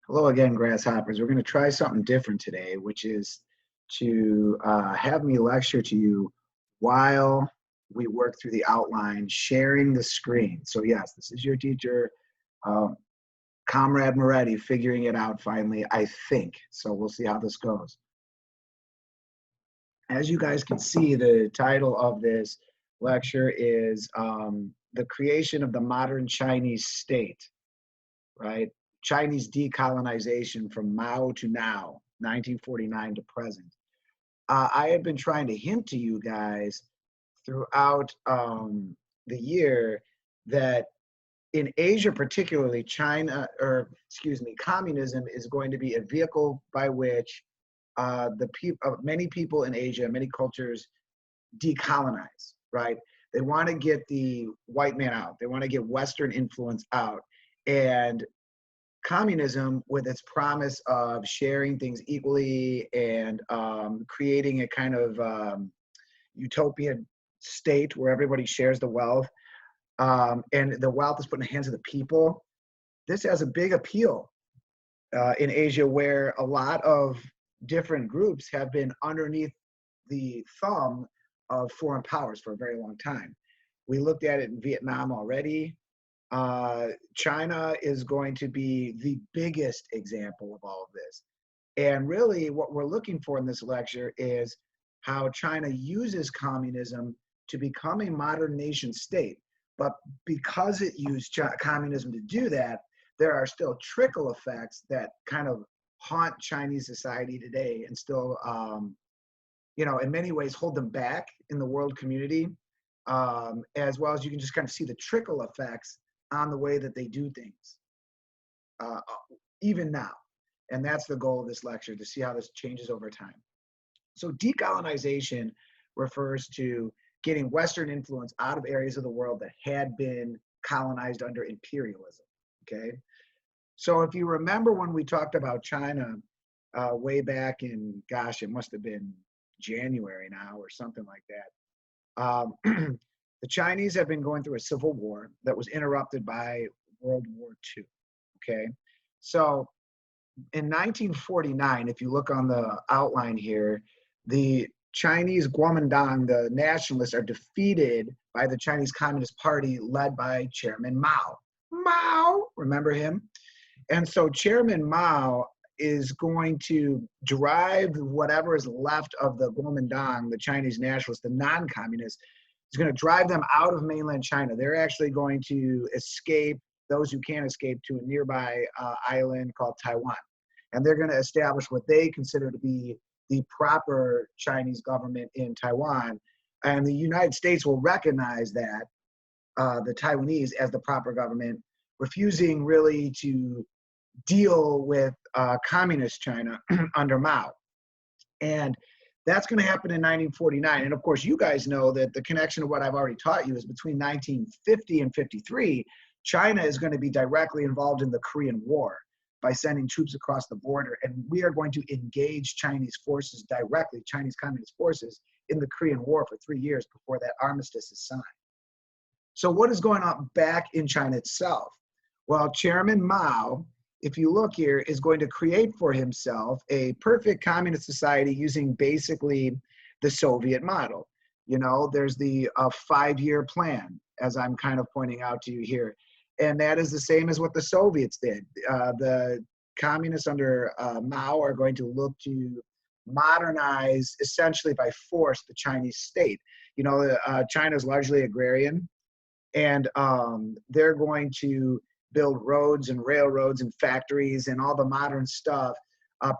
Hello again, grasshoppers. We're going to try something different today, which is to have me lecture to you while we work through the outline, sharing the screen. So yes, this is your teacher, um, Comrade Moretti, figuring it out finally, I think. So we'll see how this goes. As you guys can see, the title of this lecture is The Creation of the Modern Chinese State, right? Chinese decolonization from Mao to now, 1949 to present. I have been trying to hint to you guys throughout the year that in Asia, particularly China, or excuse me, communism is going to be a vehicle by which many people in Asia, many cultures decolonize, right? They want to get the white man out. They want to get Western influence out. And communism, with its promise of sharing things equally and creating a kind of utopian state where everybody shares the wealth, and the wealth is put in the hands of the people, this has a big appeal in Asia, where a lot of different groups have been underneath the thumb of foreign powers for a very long time. We looked at it in Vietnam already. China is going to be the biggest example of all of this. And really, what we're looking for in this lecture is how China uses communism to become a modern nation state. But because it used communism to do that, there are still trickle effects that kind of haunt Chinese society today and still, in many ways, hold them back in the world community, as well as you can just kind of see the trickle effects on the way that they do things, uh, even now. And that's the goal of this lecture, to see how this changes over time. So decolonization refers to getting Western influence out of areas of the world that had been colonized under imperialism, okay? So if you remember when we talked about China way back in, gosh, it must have been January now or something like that. The Chinese have been going through a civil war that was interrupted by World War II, okay? So in 1949, if you look on the outline here, the Chinese Kuomintang, the nationalists, are defeated by the Chinese Communist Party led by Chairman Mao. Mao, remember him? And so Chairman Mao is going to drive whatever is left of the Kuomintang, the Chinese nationalists, the non-communists, is going to drive them out of mainland China. They're actually going to escape, those who can escape, to a nearby island called Taiwan. And they're going to establish what they consider to be the proper Chinese government in Taiwan. And the United States will recognize that, the Taiwanese, as the proper government, refusing really to deal with communist China under Mao. And that's going to happen in 1949. And of course, you guys know that the connection to what I've already taught you is between 1950 and 53, China is going to be directly involved in the Korean War by sending troops across the border. And we are going to engage Chinese forces directly, Chinese communist forces, in the Korean War for 3 years before that armistice is signed. So what is going on back in China itself? Well, Chairman Mao, if you look here, is going to create for himself a perfect communist society using basically the Soviet model. You know, there's the 5-year plan, as I'm kind of pointing out to you here. And that is the same as what the Soviets did. The communists under Mao are going to look to modernize, essentially by force, the Chinese state. You know, China is largely agrarian, and they're going to build roads and railroads and factories and all the modern stuff,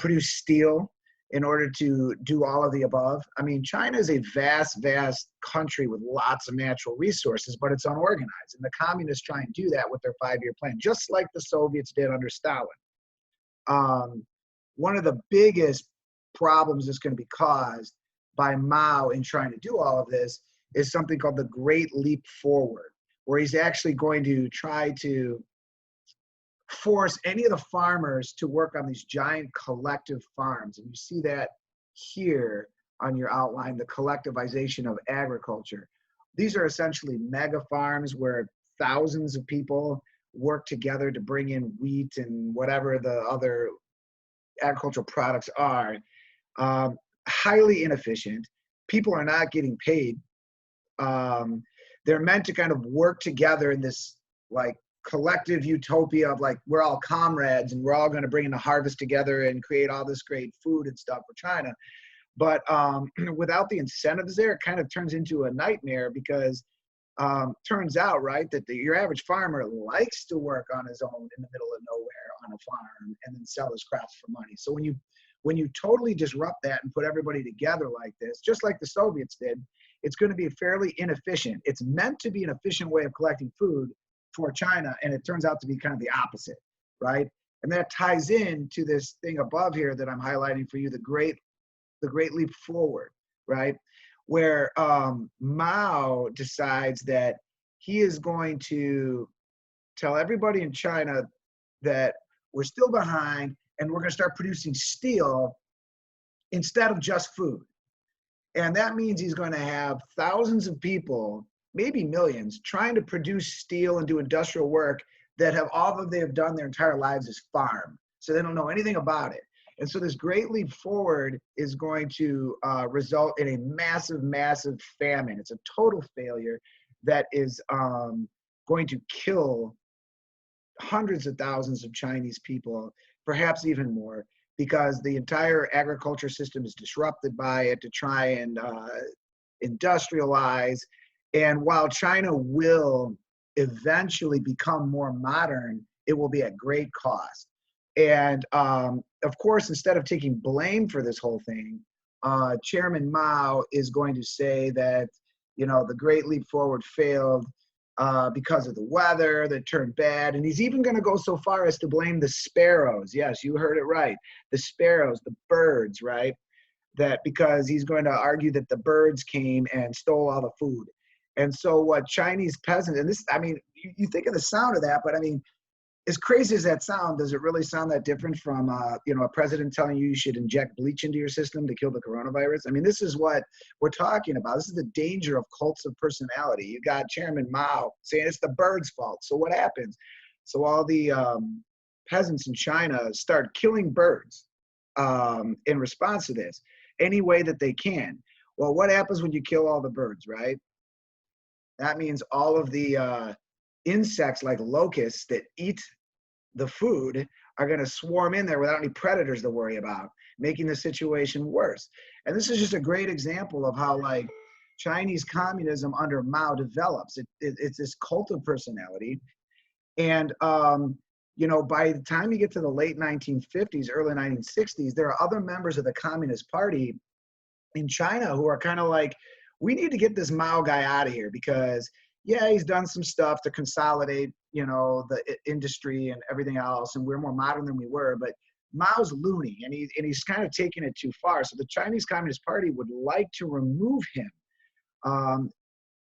produce steel in order to do all of the above. I mean, China is a vast, vast country with lots of natural resources, but it's unorganized. And the communists try and do that with their 5-year plan, just like the Soviets did under Stalin. One of the biggest problems that's going to be caused by Mao in trying to do all of this is something called the Great Leap Forward, where he's actually going to try to force any of the farmers to work on these giant collective farms. And you see that here on your outline, the collectivization of agriculture. These are essentially mega farms where thousands of people work together to bring in wheat and whatever the other agricultural products are, highly inefficient. People are not getting paid. They're meant to kind of work together in this like collective utopia of like we're all comrades and we're all going to bring in the harvest together and create all this great food and stuff for China. But without the incentives there, it kind of turns into a nightmare because turns out, right, that your average farmer likes to work on his own in the middle of nowhere on a farm and then sell his crops for money. So when you totally disrupt that and put everybody together like this, just like the Soviets did, it's going to be fairly inefficient. It's meant to be an efficient way of collecting food for China, and it turns out to be kind of the opposite, right? And that ties in to this thing above here that I'm highlighting for you, the Great Leap Forward, right? Where Mao decides that he is going to tell everybody in China that we're still behind and we're going to start producing steel instead of just food. And that means he's going to have thousands of people, maybe millions, trying to produce steel and do industrial work that have all that they have done their entire lives is farm. So they don't know anything about it. And so this Great Leap Forward is going to result in a massive, massive famine. It's a total failure that is going to kill hundreds of thousands of Chinese people, perhaps even more, because the entire agriculture system is disrupted by it to try and industrialize. And while China will eventually become more modern, it will be at great cost. And of course, instead of taking blame for this whole thing, Chairman Mao is going to say that, you know, the Great Leap Forward failed because of the weather that turned bad. And he's even going to go so far as to blame the sparrows. Yes, you heard it right. The sparrows, the birds, right? That because he's going to argue that the birds came and stole all the food. And so what Chinese peasants, and this, I mean, you think of the sound of that, but I mean, as crazy as that sound, does it really sound that different from, you know, a president telling you should inject bleach into your system to kill the coronavirus? I mean, this is what we're talking about. This is the danger of cults of personality. You got Chairman Mao saying it's the birds' fault. So what happens? So all the peasants in China start killing birds in response to this, any way that they can. Well, what happens when you kill all the birds, right? That means all of the insects like locusts that eat the food are going to swarm in there without any predators to worry about, making the situation worse. And this is just a great example of how like Chinese communism under Mao develops. It's this cult of personality. And, you know, by the time you get to the late 1950s, early 1960s, there are other members of the Communist Party in China who are kind of like, we need to get this Mao guy out of here because yeah, he's done some stuff to consolidate, you know, the industry and everything else, and we're more modern than we were, but Mao's loony, and he's kind of taking it too far. So the Chinese Communist Party would like to remove him,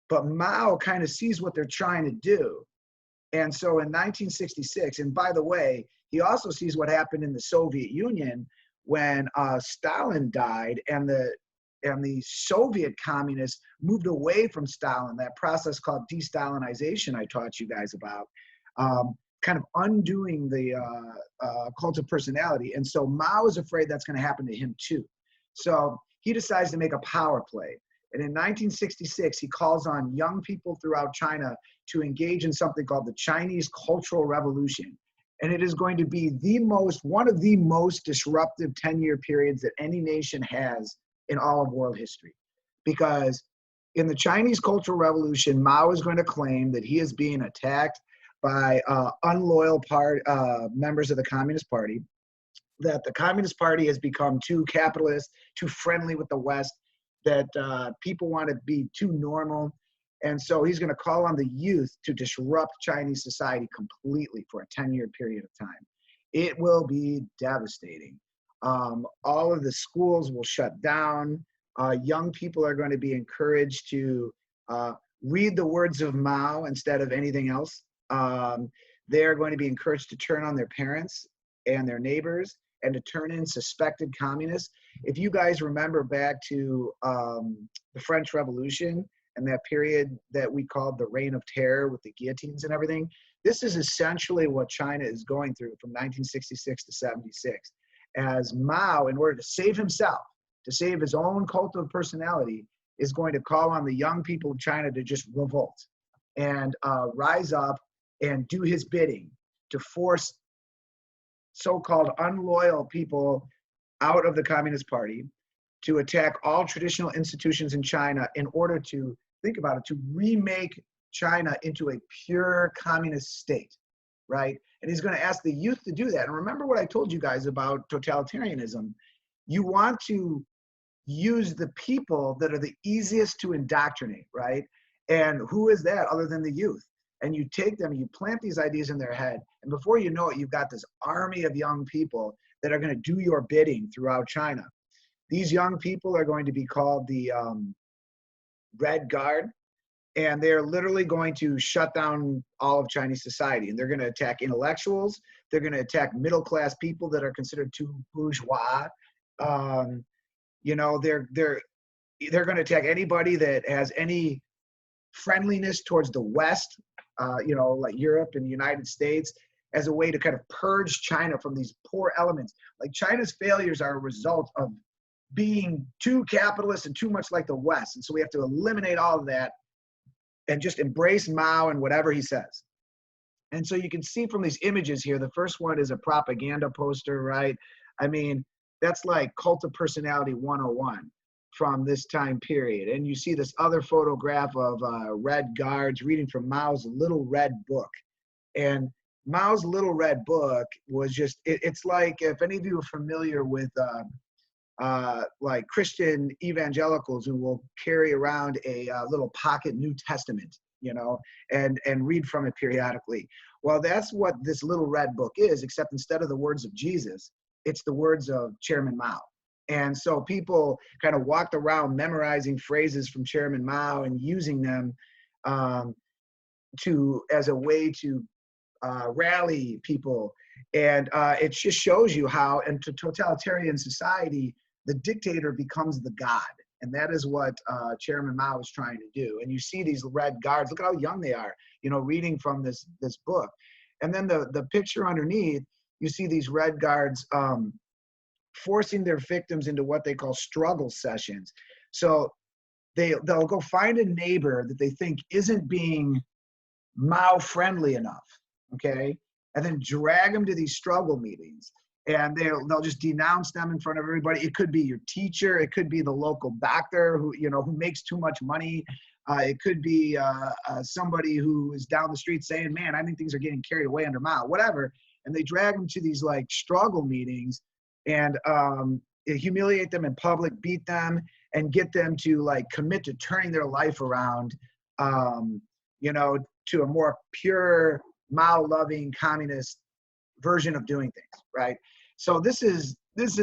but Mao kind of sees what they're trying to do. And so in 1966, and by the way, he also sees what happened in the Soviet Union when Stalin died and the Soviet communists moved away from Stalin, that process called de-Stalinization I taught you guys about, kind of undoing the cult of personality. And so Mao is afraid that's going to happen to him too. So he decides to make a power play. And in 1966, he calls on young people throughout China to engage in something called the Chinese Cultural Revolution. And it is going to be one of the most disruptive 10-year periods that any nation has in all of world history. Because in the Chinese Cultural Revolution, Mao is going to claim that he is being attacked by unloyal members of the Communist Party, that the Communist Party has become too capitalist, too friendly with the West, that people want to be too normal. And so he's going to call on the youth to disrupt Chinese society completely for a 10-year period of time. It will be devastating. All of the schools will shut down. Young people are going to be encouraged to read the words of Mao instead of anything else. They are going to be encouraged to turn on their parents and their neighbors and to turn in suspected communists. If you guys remember back to the French Revolution and that period that we called the Reign of Terror with the guillotines and everything, This is essentially what China is going through from 1966 to 76. As Mao, in order to save himself, to save his own cult of personality, is going to call on the young people of China to just revolt and rise up and do his bidding to force so-called unloyal people out of the Communist Party, to attack all traditional institutions in China in order to, think about it, to remake China into a pure communist state, right? And he's going to ask the youth to do that. And remember what I told you guys about totalitarianism. You want to use the people that are the easiest to indoctrinate, right? And who is that other than the youth? And you take them, you plant these ideas in their head, and before you know it, you've got this army of young people that are going to do your bidding throughout China. These young people are going to be called the Red Guard, and they're literally going to shut down all of Chinese society. And they're going to attack intellectuals. They're going to attack middle-class people that are considered too bourgeois. You know, they're going to attack anybody that has any friendliness towards the West, you know, like Europe and the United States, as a way to kind of purge China from these poor elements. Like, China's failures are a result of being too capitalist and too much like the West. And so we have to eliminate all of that and just embrace Mao and whatever he says. And so you can see from these images here, the first one is a propaganda poster, right? I mean, that's like cult of personality 101 from this time period. And you see this other photograph of Red Guards reading from Mao's Little Red Book. And Mao's Little Red Book was just, it's like, if any of you are familiar with like Christian evangelicals who will carry around a little pocket New Testament, you know, and read from it periodically. Well, that's what this Little Red Book is, except instead of the words of Jesus, it's the words of Chairman Mao. And so people kind of walked around memorizing phrases from Chairman Mao and using them as a way to rally people. And it just shows you how, in a totalitarian society, the dictator becomes the god. And that is what Chairman Mao is trying to do. And you see these Red Guards, look at how young they are, you know, reading from this book. And then the picture underneath, you see these Red Guards forcing their victims into what they call struggle sessions. So they'll go find a neighbor that they think isn't being Mao friendly enough, okay? And then drag them to these struggle meetings. And they'll just denounce them in front of everybody. It could be your teacher. It could be the local doctor who makes too much money. It could be somebody who is down the street saying, man, I think things are getting carried away under Mao, whatever. And they drag them to these like struggle meetings and humiliate them in public, beat them, and get them to like commit to turning their life around, to a more pure Mao-loving communist version of doing things, right? So this is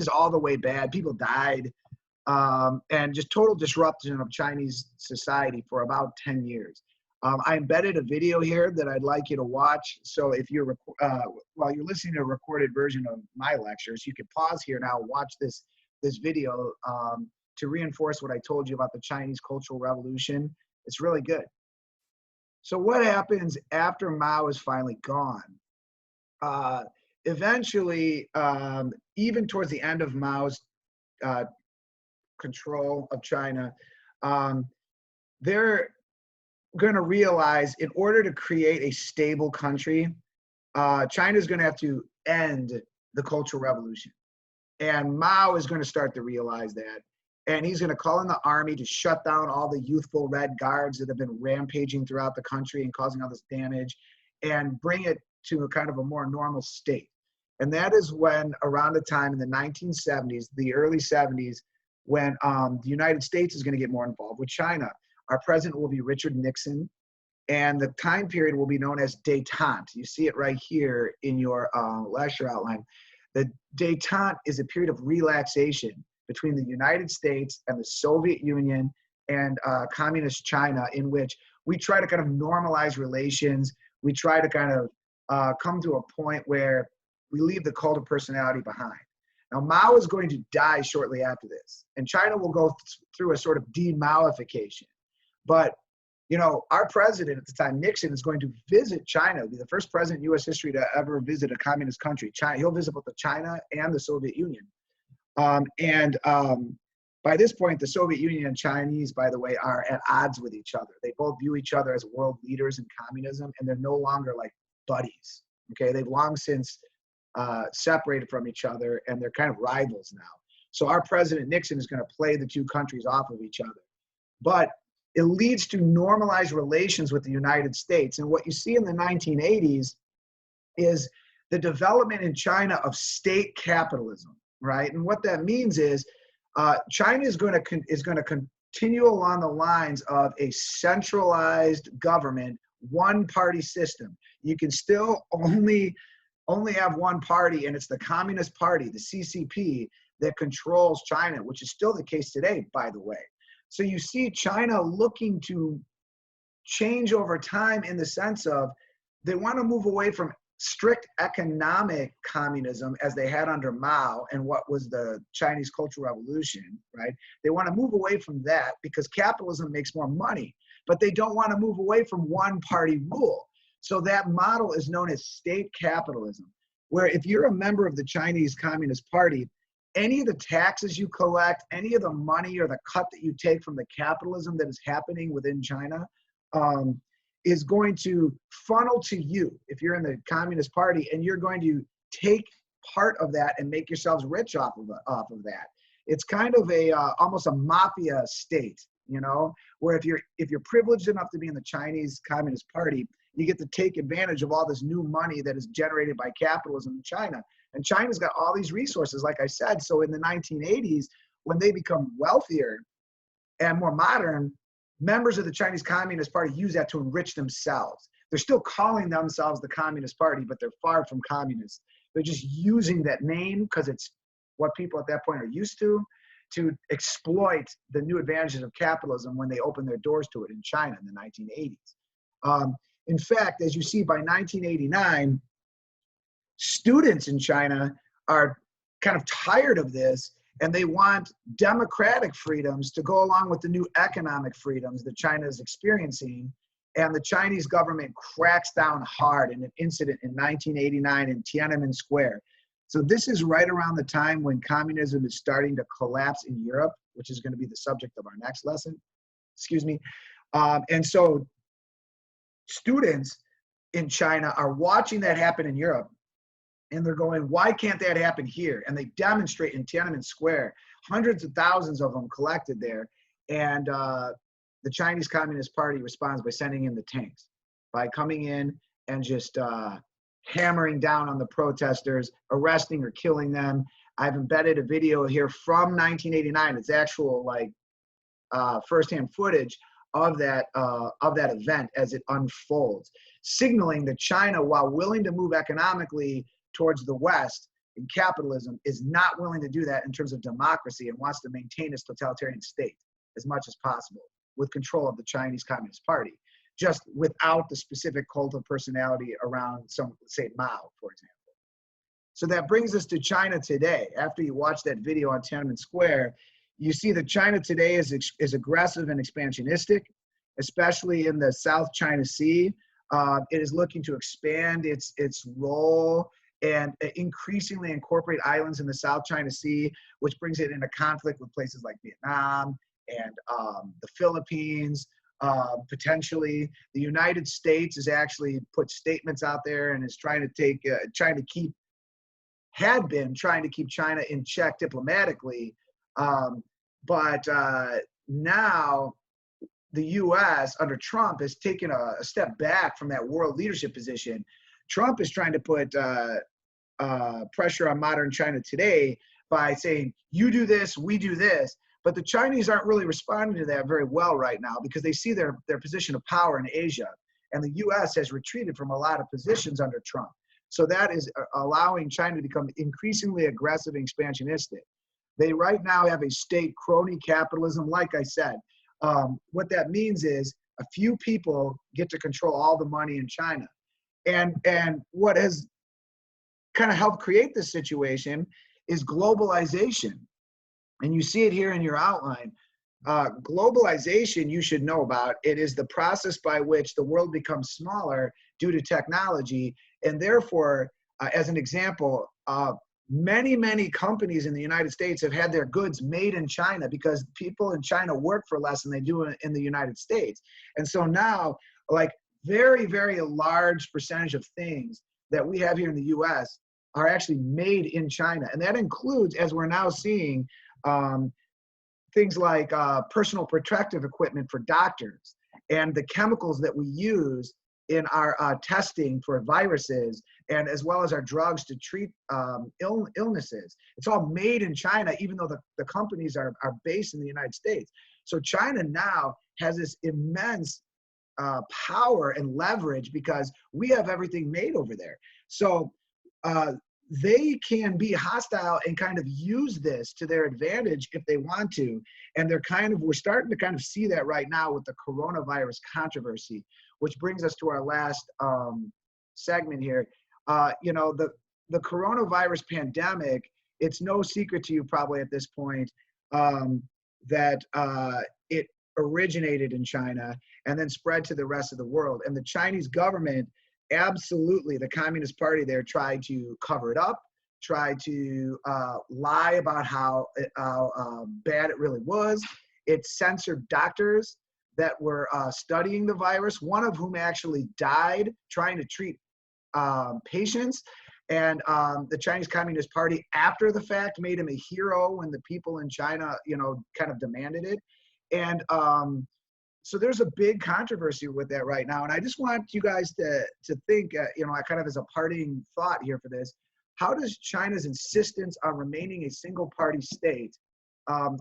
all the way bad. People died, and just total disruption of Chinese society for about 10 years. I embedded a video here that I'd like you to watch. So if you're while you're listening to a recorded version of my lectures, you can pause here now, watch this video to reinforce what I told you about the Chinese Cultural Revolution. It's really good. So what happens after Mao is finally gone? Eventually, even towards the end of Mao's control of China, they're going to realize in order to create a stable country, China is going to have to end the Cultural Revolution. And Mao is going to start to realize that. And he's going to call in the army to shut down all the youthful Red Guards that have been rampaging throughout the country and causing all this damage, and bring it to a kind of a more normal state. And that is when, around the time in the 1970s, the early 70s, when the United States is going to get more involved with China. Our president will be Richard Nixon, and the time period will be known as détente. You see it right here in your lecture outline. The détente is a period of relaxation between the United States and the Soviet Union and communist China, in which we try to kind of normalize relations. We try to kind of come to a point where we leave the cult of personality behind. Now, Mao is going to die shortly after this, and China will go through a sort of de-Maoification. But You know, our president at the time, Nixon, is going to visit China, be the first president in U.S. history to ever visit a communist country. China, he'll visit both China and the Soviet Union. By this point, the Soviet Union and Chinese, by the way, are at odds with each other. They both view each other as world leaders in communism, and they're no longer like buddies. Okay, they've long since separated from each other, and they're kind of rivals now. So our president Nixon is going to play the two countries off of each other. But it leads to normalized relations with the United States. And what you see in the 1980s is the development in China of state capitalism, right? And what that means is China is going to continue along the lines of a centralized government, one-party system. You can still only have one party, and it's the Communist Party, the CCP, that controls China, which is still the case today, by the way. So you see China looking to change over time in the sense of they want to move away from strict economic communism as they had under Mao and what was the Chinese Cultural Revolution, right? They want to move away from that because capitalism makes more money, but they don't want to move away from one-party rule. So that model is known as state capitalism, where if you're a member of the Chinese Communist Party, any of the taxes you collect, any of the money or the cut that you take from the capitalism that is happening within China is going to funnel to you if you're in the Communist Party, and you're going to take part of that and make yourselves rich off of that. It's kind of a almost a mafia state, you know, where if you're privileged enough to be in the Chinese Communist Party, you get to take advantage of all this new money that is generated by capitalism in China. And China's got all these resources, like I said. So in the 1980s, when they become wealthier and more modern, members of the Chinese Communist Party use that to enrich themselves. They're still calling themselves the Communist Party, but they're far from communists. They're just using that name because it's what people at that point are used to exploit the new advantages of capitalism when they open their doors to it in China in the 1980s. In fact, as you see, by 1989, students in China are kind of tired of this, and they want democratic freedoms to go along with the new economic freedoms that China is experiencing. And the Chinese government cracks down hard in an incident in 1989 in Tiananmen Square. So this is right around the time when communism is starting to collapse in Europe, which is going to be the subject of our next lesson. Excuse me. And so students in China are watching that happen in Europe, and they're going, why can't that happen here? And they demonstrate in Tiananmen Square, hundreds of thousands of them collected there. And the Chinese Communist Party responds by sending in the tanks, by coming in and just hammering down on the protesters, arresting or killing them. I've embedded a video here from 1989. It's actual like firsthand footage of that event as it unfolds, signaling that China, while willing to move economically towards the West in capitalism, is not willing to do that in terms of democracy and wants to maintain its totalitarian state as much as possible with control of the Chinese Communist Party, just without the specific cult of personality around some, say, Mao, for example. So that brings us to China today. After you watch that video on Tiananmen Square, you see that China today is aggressive and expansionistic, especially in the South China Sea. It is looking to expand its role and increasingly incorporate islands in the South China Sea, which brings it into conflict with places like Vietnam and the Philippines. Potentially, the United States has actually put statements out there and is trying to keep China in check diplomatically. But now the U.S. under Trump has taken a step back from that world leadership position. Trump is trying to put pressure on modern China today by saying, you do this, we do this. But the Chinese aren't really responding to that very well right now because they see their position of power in Asia. And the U.S. has retreated from a lot of positions under Trump. So that is allowing China to become increasingly aggressive and expansionistic. They right now have a state crony capitalism, like I said. What that means is a few people get to control all the money in China. And what has kind of helped create this situation is globalization. And you see it here in your outline. Globalization, you should know about. It is the process by which the world becomes smaller due to technology. And therefore, as an example, many companies in the United States have had their goods made in China because people in China work for less than they do in the United States. And so now, like, very large percentage of things that we have here in the US are actually made in China. And that includes, as we're now seeing, things like personal protective equipment for doctors and the chemicals that we use in our testing for viruses, and as well as our drugs to treat illnesses. It's all made in China, even though the companies are based in the United States. So China now has this immense power and leverage because we have everything made over there. So they can be hostile and kind of use this to their advantage if they want to. And we're starting to kind of see that right now with the coronavirus controversy, which brings us to our last segment here. You know, the coronavirus pandemic, it's no secret to you probably at this point that it originated in China and then spread to the rest of the world. And the Chinese government, absolutely, the Communist Party there tried to cover it up, tried to lie about how bad it really was. It censored doctors that were studying the virus, one of whom actually died trying to treat patients. And the Chinese Communist Party, after the fact, made him a hero when the people in China, you know, kind of demanded it. And so there's a big controversy with that right now. And I just want you guys to think, you know, I kind of as a parting thought here for this, how does China's insistence on remaining a single party state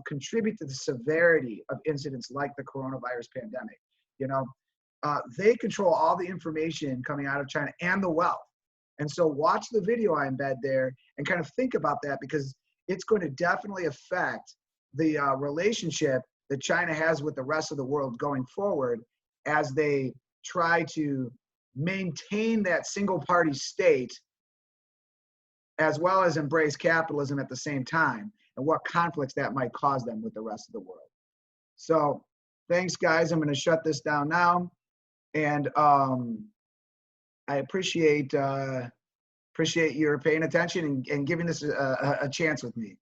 contribute to the severity of incidents like the coronavirus pandemic? You know, they control all the information coming out of China and the wealth. And so watch the video I embed there and kind of think about that, because it's going to definitely affect the relationship that China has with the rest of the world going forward as they try to maintain that single party state as well as embrace capitalism at the same time, and what conflicts that might cause them with the rest of the world. So thanks, guys. I'm going to shut this down now. And I appreciate your paying attention and giving this a chance with me.